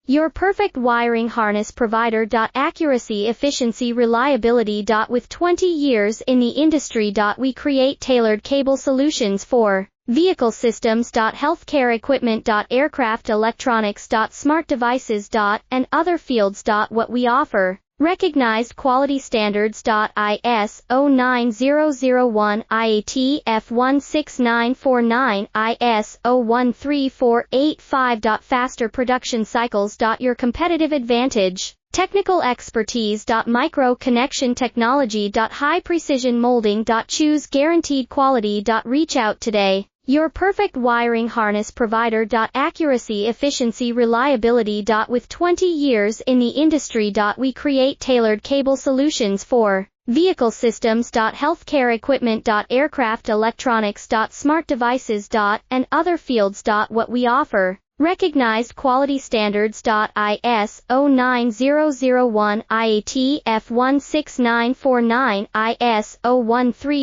Your perfect wiring harness provider. Accuracy, efficiency, reliability. With 20 years in the industry. We create tailored cable solutions for vehicle systems. Healthcare equipment. Aircraft electronics. Smart devices. And other fields. What we offer. Recognized quality standards. ISO 9001, IAT F16949, ISO 13485. Faster production cycles. Your competitive advantage. Technical expertise. Micro connection technology. High precision molding. Choose guaranteed quality. Reach out today. Your perfect wiring harness provider. Accuracy, efficiency, reliability. With 20 years in the industry. We create tailored cable solutions for vehicle systems. Healthcare equipment. Aircraft electronics. Smart devices. And other fields. What we offer. Recognized quality standards. ISO 9001, IAT F16949, ISO 13485.